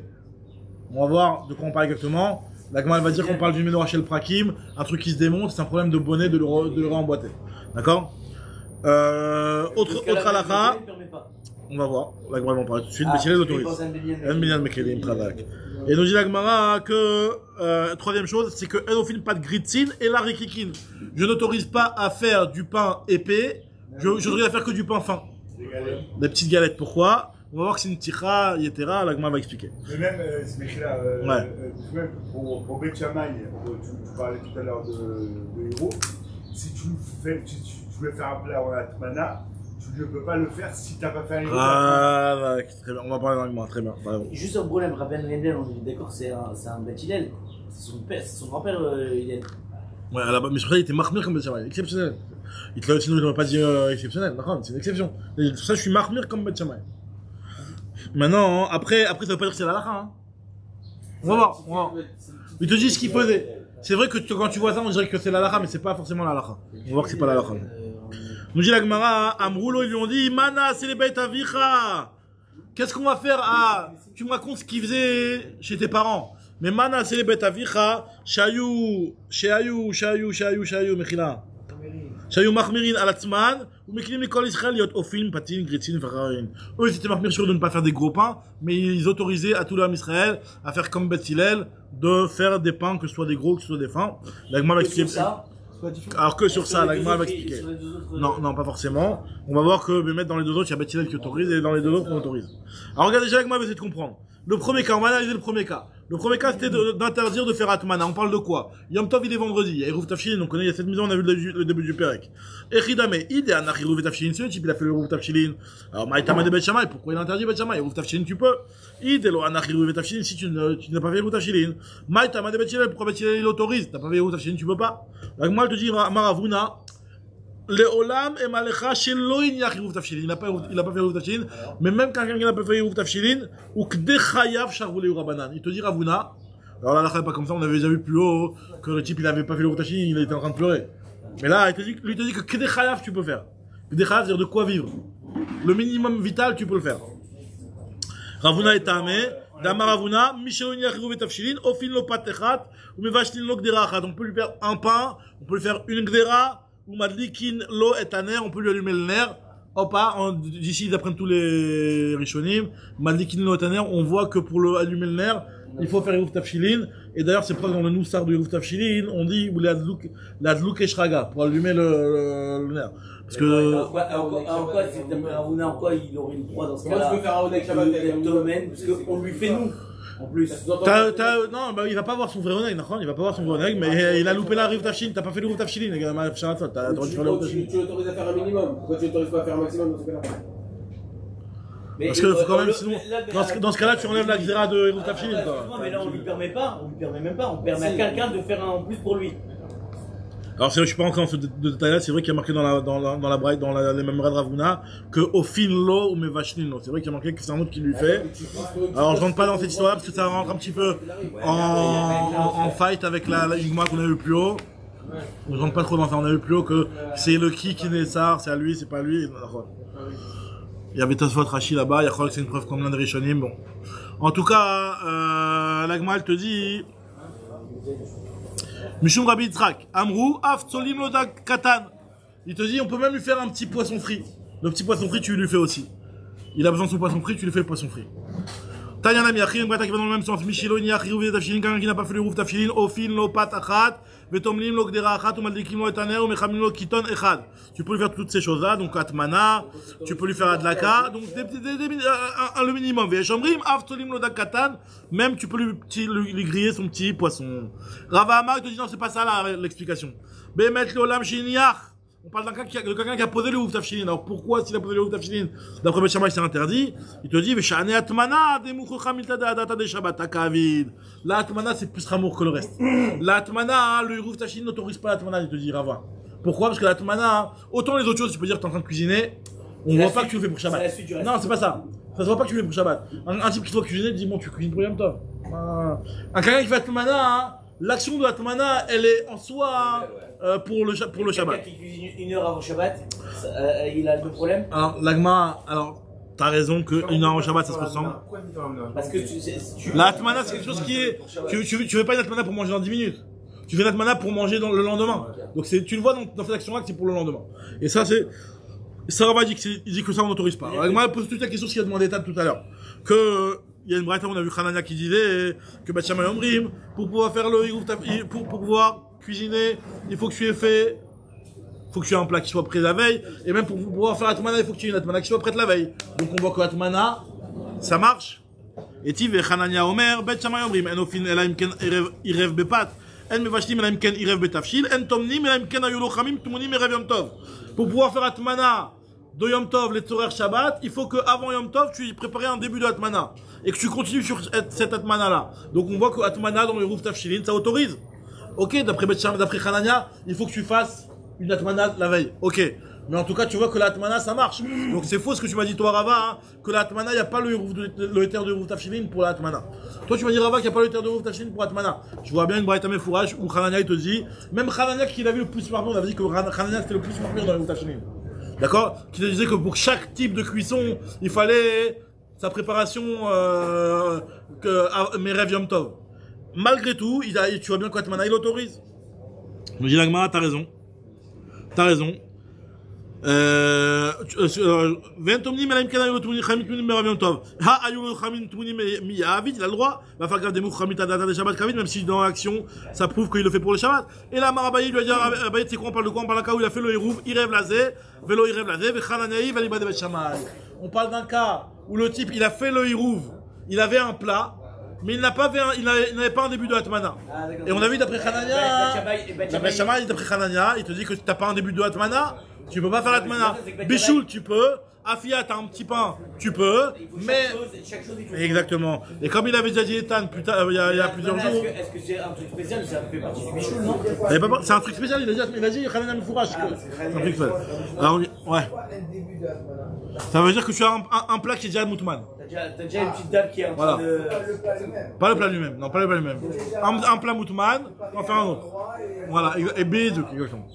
On va voir de quoi on parle exactement. La Gemara va dire qu'on parle d'une menorah chez le Prakim, un truc qui se démonte, c'est un problème de bonnet de le remboîter. D'accord? Autre halakha, on va voir. La Gemara va en parler tout de suite, mais c'est l'autorise. Et nous dit la Gemara que, troisième chose, c'est que Enofin pas de gritzin et la rikikin. Je n'autorise pas à faire du pain épais, j'autorise à faire que du pain fin. Des petites galettes. Pourquoi? On va voir que c'est une tira, yetera, la Gemara va expliquer. Mais même, ce mec-là, même pour Bet Shammai, tu parlais tout à l'heure de héros, si tu veux faire un plat en Atmana, tu ne peux pas le faire si tu n'as pas fait un héros. Ah, très bien, on va parler dans la Gemara, très bien. Juste un problème, Rabben Lendel, on est d'accord, c'est un Bet Hillel. C'est son grand-père, Hillel. Ouais, mais c'est pour ça qu'il était marmire comme Bet Shammai, exceptionnel. Sinon, il n'aurait pas dit exceptionnel, d'accord, c'est une exception. Et pour ça, je suis marmire comme Bet Shammai. Maintenant, après, ça veut pas dire que c'est la halakha, hein. On va voir. Il te dit ce qu'il faisait. C'est vrai que quand tu vois ça, on dirait que c'est la halakha, mais c'est pas forcément la halakha. On va voir que c'est pas la halakha. Nous dit la Gemara, Amroulo, ils lui ont dit, Mana, c'est les bêtes avicha. Qu'est-ce qu'on va faire tu me racontes ce qu'ils faisaient chez tes parents. Mais Mana, c'est les bêtes avicha, Shayou, Mechila. Shayou Mahmirin Alatzman, ou Mekilim Mikol Israël, Yot Ofin, Patin, Gritzin, Fararin. Eux, ils étaient marmir sur de ne pas faire des gros pains, mais ils autorisaient à tout l'homme Israël à faire comme Beth Hillel, de faire des pains, que ce soit des gros, que ce soit des fins. La Gemara va expliquer. Alors que sur ça, la Gemara va expliquer. Non, pas forcément. On va voir que, mettre dans les deux autres, il y a Beth Hillel qui autorise, et dans les deux autres, on autorise. Alors regardez, déjà, la Gemara va essayer de comprendre. Le premier cas, on va analyser le premier cas. Le premier cas, c'était d'interdire de faire Atmana. On parle de quoi? Yom Tov, il est vendredi. Il y a Eruv Tafshilin, on connaît, il y a cette maison, on a vu le début du Perek. Echidame, idéal, nach Eruv Tafshilin, c'est le type, il a fait le Eruv Tafshilin. Alors, Maïtama de Bet Shammai, pourquoi il interdit Bet Shammai? Eruv Tafshilin, tu peux. Idéal, nach Eruv Tafshilin, si tu n'as pas fait Eruv Tafshilin. Maïtama de Bet Hillel, pourquoi Bet Hillel, il autorise? T'as pas fait Eruv Tafshilin, tu peux pas. La Gemara te dit, Maravuna, Leolam et Malecha Shelo Inyach Eruv Tafshilin. Il n'a pas fait Eruv Tafshilin. Mais même quand quelqu'un n'a pas fait Eruv Tafshilin, ou Kdechayav Sharvoulé Urabanan. Il te dit Ravuna. Alors là, la pas comme ça, on avait déjà vu plus haut que le type il avait pas fait Eruv Tafshilin, il était en train de pleurer. Mais là, lui te dit que Kdechayav tu peux faire. Kdechayav, c'est-à-dire de quoi vivre. Le minimum vital, tu peux le faire. Ravuna et Tamé. Damar Ravuna, Mishelo Inyach Eruv Tafshilin, Ofin lo Patechat, ou Mevashlin lo Gderachat. On peut lui faire un pain, on peut lui faire une Gdera. Ou Madlikin lo et un nerf, on peut lui allumer le nerf. Hop, d'ici d'après tous les Rishonim, Madlikin lo et un nerf, on voit que pour allumer le nerf, il faut faire Eruv Tafshilin. Et d'ailleurs, c'est pas dans le Noussar du Eruv Tafshilin, on dit ou l'adlouk et shraga, pour allumer le nerf. Parce que. En quoi, si t'as pas Ravuna, en quoi il aurait le droit dans ce cas-là? Comment tu peux faire un Onek Shabbat avec domaine, parce qu'on lui fait nous. En plus. Non, bah, il va pas voir son vrai Oneg, il va pas voir son vrai Oneg, mais il a loupé la Eruv Tafshilin, t'as pas fait le Eruv Tafshilin, les gars, t'as droit de faire le Eruv Tafshilin. Tu autorises à faire un minimum. Pourquoi tu autorises pas à faire un maximum dans ce cas-là? Parce que faut quand même, sinon, dans ce cas-là, tu enlèves la Xéra de Eruv Tafshilin, quoi. Mais là, on lui permet même pas, on permet à quelqu'un de faire un en plus pour lui. Alors c'est vrai, je suis pas rentré dans ce détail-là, c'est vrai qu'il y a marqué dans les mémoires de Ravuna que Ofin lo ou Mevashlin lo. C'est vrai qu'il y a marqué que c'est un autre qui lui fait. Alors je rentre pas dans cette histoire-là parce que ça rentre un petit peu en fight avec une Gemara qu'on a eu plus haut. Je rentre pas trop dans ça, on a eu plus haut que c'est le qui n'est ça, c'est à lui, c'est pas lui. Il y avait Tosfot Rashi là-bas, il y a que c'est une preuve comme l'un des Rishonim. Bon. En tout cas, la Gemara elle te dit. Mishum Rabbi Yitzhak, Amrou, Af Tzolim Lodak Katan. Il te dit, on peut même lui faire un petit poisson frit. Le petit poisson frit, tu lui fais aussi. Il a besoin de son poisson frit, tu lui fais le poisson frit. Tanyana Miachir, une braïta qui va dans le même sens. Michilo, Niach, Rouvé, Tafshilin, quelqu'un qui n'a pas fait le rouf Tafshilin, Ofin, lo pat achat, Vetomlim, lo gdera achat, ou maldikim lo etaner, ou mechamim lo kiton echad. Tu peux lui faire toutes ces choses-là, donc atmana, tu peux lui faire adlaka, donc le minimum. Veshomrim, avtolim lo dakatan, même tu peux lui griller son petit poisson. Rava Amar te dit non, c'est pas ça l'explication. Bemet le olam shiniach. On parle de quelqu'un qui a posé le ouf tafshilin. Alors pourquoi s'il a posé le ouf tafshilin, d'après Bet Shammai c'est interdit? Il te dit veshane atmana demuchocha miltada adata de shabbat akavid. La atmana c'est plus ramour que le reste. La atmana, le ouf tafshilin n'autorise pas l'atmana, il te dit Rava. Pourquoi? Parce que l'atmana, autant les autres choses, tu peux dire que tu es en train de cuisiner, on voit pas que tu le fais pour Shabbat. Non, c'est pas ça. Ça se voit pas que tu le fais pour Shabbat. Un type qui doit cuisiner, il dit bon, tu cuisines pour Yom Tov. Un quelqu'un qui fait atmana, l'action de l'atmana, elle est en soi pour le Shabbat. Quelqu'un qui cuisine une heure avant Shabbat, il a le problème. Alors, l'agma, t'as raison que une heure avant Shabbat, ça se ressemble. Parce que la atmana, c'est quelque chose qui est. Tu fais pas une atmana pour manger dans 10 minutes. Tu fais une atmana pour manger le lendemain. Donc tu le vois dans cette action-là que c'est pour le lendemain. Et ça, c'est. Sarava dit que ça on n'autorise pas. L'agma pose toute la question ce qu'il a demandé tout à l'heure. Il y a une braïta, on a vu Hanania qui disait que Bet Shammai Omrim, pour pouvoir faire pour pouvoir cuisiner, il faut que tu aies fait, faut que tu aies un plat qui soit prêt la veille, et même pour pouvoir faire atmana, il faut que tu aies une atmana qui soit prête la veille. Donc on voit que atmana, ça marche. Et Tiv et Hanania Omer, Bet Shammai Omrim, en ofin elaim ken irev bepat, en mevashlim elaim ken irev betafshil, en tomnim elaim ken ayulo chamim tumunim erev yom tov. Pour pouvoir faire atmana de Yom Tov, les Tzorer Shabbat, il faut qu'avant Yom Tov, tu y préparais un début de Atmana. Et que tu continues sur cette Atmana-là. Donc on voit que Atmana dans le Rouf Tafshilin, ça autorise. Ok, d'après Bet Shammai, d'après Hanania, il faut que tu fasses une Atmana la veille. Ok. Mais en tout cas, tu vois que l'Atmana, ça marche. Donc c'est faux ce que tu m'as dit toi, Rava, hein, que l'Atmana, il n'y a pas le éther de Rouf Tafshilin pour l'Atmana. Toi, tu m'as dit, Rava, qu'il n'y a pas le éther de Rouf Tafshilin pour l'Atmana. Je vois bien une braïta mefourage où Hanania, il te dit, même Hanania qui l'avait le plus marmure, on avait dit que Hanania, c'était le plus marmure dans le Rouf Tafshilin. D'accord? Qui te disait que pour chaque type de cuisson, il fallait sa préparation Merev Yom Tov. Malgré tout, tu vois bien qu'Atmana, il autorise. Nous dit l'agma, t'as raison. T'as raison. Ventomnim elaim ken ayu tumunim chamim tumunim Merev Yom Tov. Ha ayu chamim tumunim miyavid, il a le droit. Va faire grave des mouches chamim tadata des Shabbat kavid, même si dans l'action, ça prouve qu'il le fait pour le Shabbat. Et là, Marabaï lui a dit, Abaï, c'est quoi, on parle de quoi? On parle d'un cas où il a fait le Hérouv, Irev Lazé, Velo Irev Lazé, Vechananaï, Valiba de Bet Shammai. On parle d'un cas où le type, il a fait le Hérouv, il avait un plat, mais il n'avait pas un début de Atmana. Et on a vu d'après Hanania, d'après Shammai, d'après Hanania, il te dit que tu n'as pas un début de Atmana, tu peux pas faire l'Atmana. Bichoul, tu peux. Afia, t'as un petit pain, tu peux, mais. Chaque chose, Exactement. Et comme il avait déjà dit Ethan il y a plusieurs jours. Est-ce que c'est un truc spécial? Ça fait partie du bichou, non? C'est un truc spécial, il a dit Hanania Mifourach. C'est un truc spécial. Alors, ouais. Ça veut dire que tu as un plat qui est déjà Moutman. T'as déjà une petite dame qui est en train de. Pas le plat lui-même, non, pas le plat lui-même. Un plat Moutman, on va faire un autre. Voilà, et Bézouk, exactement.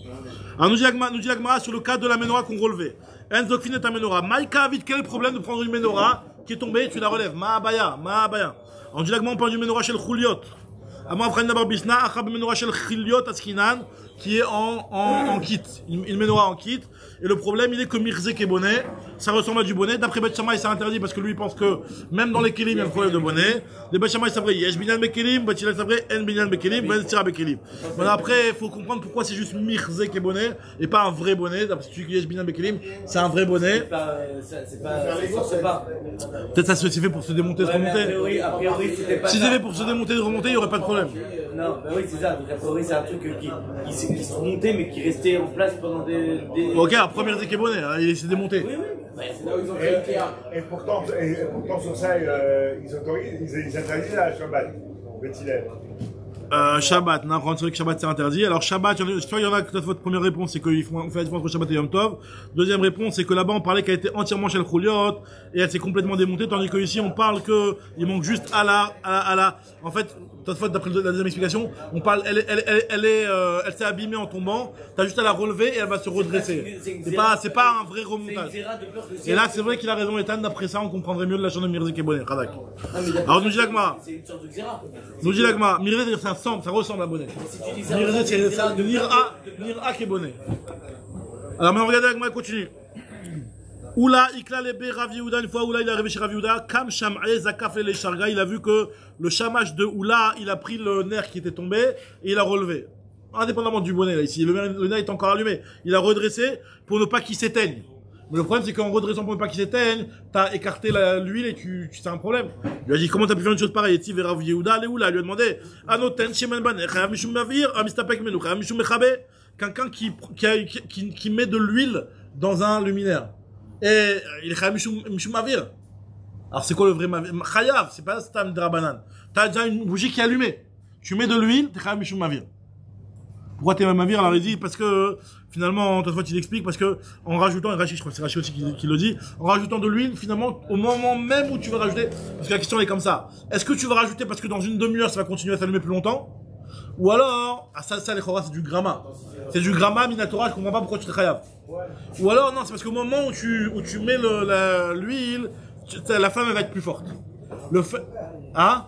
Alors nous dit l'Agmara sur le cas de la menorah qu'on relevait. Enzokfin est un menorah. Maïka vite, quel est le problème de prendre une menorah qui est tombée, tu la relèves? Ma'abaya. On dit l'Agmara, on parle du menorah chez le Chuliot. Amar Fran Nabar Bisna, Achab menorah chez le Chuliot Askinan, qui est en kit. Une menorah en kit. Et le problème, il est que Mirze qui est bonnet, ça ressemble à du bonnet. D'après Bet Shammai, c'est interdit parce que lui, il pense que même dans les kelim, il y a un problème de bonnet. Les Bet Shammai, c'est vrai, Yesh binyan bekelim, Bet Hillel, c'est vrai, En binyan bekelim, Ben tira bekelim. Voilà, après, il faut comprendre pourquoi c'est juste Mirze qui est bonnet et pas un vrai bonnet. Parce que tu dis Yesh binyan bekelim, c'est un vrai bonnet. C'est pas. Peut-être ça c'est fait pour se démonter, se remonter. A priori, c'était pas. Si c'était pour se démonter, se remonter, il n'y aurait pas de problème. Non, bah oui, c'est ça. Donc, a priori, c'est un truc qui se remontait, mais qui restait en place pendant des. Ok, la première c'est qui est bonnet, il s'est démonté. Oui. C'est là où ils ont fait Ikea. Et pourtant sur ça, ils interdisent la Shabbat. Bet Hillel. Shabbat, non, quand on dit que Shabbat c'est interdit. Alors Shabbat, il y en a que votre première réponse c'est qu'on fait la différence entre Shabbat et Yom Tov. Deuxième réponse c'est que là-bas on parlait qu'elle était entièrement chez le Chuliot et elle s'est complètement démontée, tandis que ici on parle que il manque juste à la. En fait, d'après la deuxième explication, on parle, elle s'est abîmée en tombant. T'as juste à la relever et elle va se redresser. C'est pas un vrai remontage. Et là c'est vrai qu'il a raison, Ethan. D'après ça, on comprendrait mieux de la chanson de Mirze Keboné. Alors nous dit l'Agma. C'est une sorte de xéra. Nous dit l'Agma. Mirze ça ressemble à bonnet. Mirze c'est Nira Keboné. Alors maintenant regardez l'Agma, continue. Oula, Ikla Lebe Rav Yehuda, une fois Oula il est arrivé chez Rav Yehuda, Kam Sham'e Zakaf le Sharga, il a vu que le chamash de Oula, il a pris le nerf qui était tombé et il a relevé. Indépendamment du bonnet là ici, le nerf est encore allumé, il a redressé pour ne pas qu'il s'éteigne. Mais le problème c'est qu'en redressant pour ne pas qu'il s'éteigne, t'as écarté l'huile et c'est un problème. Il lui a dit comment t'as pu faire une chose pareille? Et Rav Yehuda, allez Oula, lui a demandé, Anoten Shemen Ban, Chayav Mishum Mavir, Amistapek Menu, Chayav Mishum Mechabe, quelqu'un qui met de l'huile dans un luminaire. Et il est Chayav Mishum Mavir. Alors c'est quoi le vrai Mavir? Chayav, c'est pas Stam Drabanan. T'as déjà une bougie qui est allumée. Tu mets de l'huile, t'es Chayav Mishum Mavir. Pourquoi t'es Mavir? Alors il dit parce que finalement, toute fois il explique parce que en rajoutant, et Rachid, je crois que c'est Rachid aussi qui le dit, en rajoutant de l'huile, finalement, au moment même où tu vas rajouter, parce que la question elle est comme ça. Est-ce que tu vas rajouter parce que dans une demi-heure ça va continuer à s'allumer plus longtemps? Ou alors, ça les choras, c'est du gramma. C'est du gramma, minatora, je comprends pas pourquoi tu te chayav. Ou alors, non, c'est parce qu'au moment où tu mets l'huile, la flamme elle va être plus forte. Hein?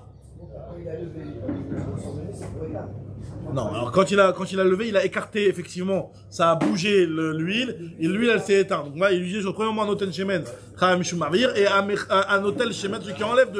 Non, alors quand il a levé, il a écarté, effectivement, ça a bougé l'huile, et l'huile elle s'est éteinte. Donc là, il lui dit, premièrement, un hôtel shemen, Chayav Mishum Mavir, et un hôtel shemen, celui qui enlève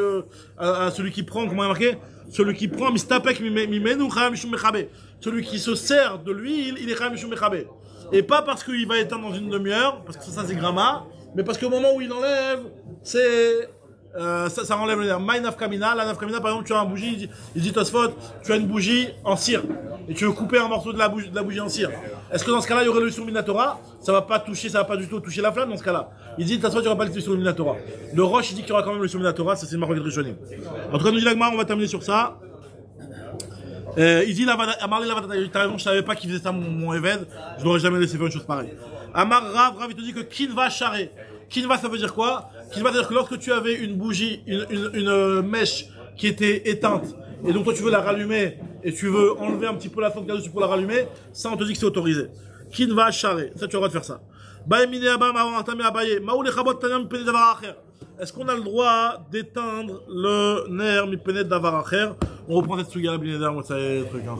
celui qui prend, comment il est marqué? Celui qui prend Mistapek Mimenu, Chayav Mishum Mechabe. Celui qui se sert de l'huile, il est Chayav Mishum Mechabe. Et pas parce qu'il va éteindre dans une demi-heure, parce que ça c'est gramma, mais parce qu'au moment où il enlève, ça enlève le nerf. La nafkamina, par exemple, tu as une bougie, il dit Tosfot, tu as une bougie en cire, et tu veux couper un morceau de la bougie en cire. Est-ce que dans ce cas-là, il y aurait le sur Minatora? Ça va pas du tout toucher la flamme dans ce cas-là. Il dit Tosfot, il n'y aura pas le sur Minatora. Le Roche, il dit qu'il y aura quand même le sur Minatora, ça c'est le Maroc de Rishonim. En tout cas, nous dit l'Agmar, on va terminer sur ça. Il dit Amar je savais pas qu'il faisait ça mon Eved, je n'aurais jamais laissé faire une chose pareille. Amar Rav, il te dit que Kinva charré. Kinva, ça veut dire quoi? Kinva, ça veut dire que lorsque tu avais une bougie, une mèche qui était éteinte, et donc toi tu veux la rallumer, et tu veux enlever un petit peu la flamme qu'il y a dessus pour la rallumer, ça on te dit que c'est autorisé. Kinva charré, ça tu as le droit de faire ça. Est-ce qu'on a le droit d'éteindre le nerf mi penet d'avar acher? On reprend cette suga, bien évidemment, ça y est, truc, hein,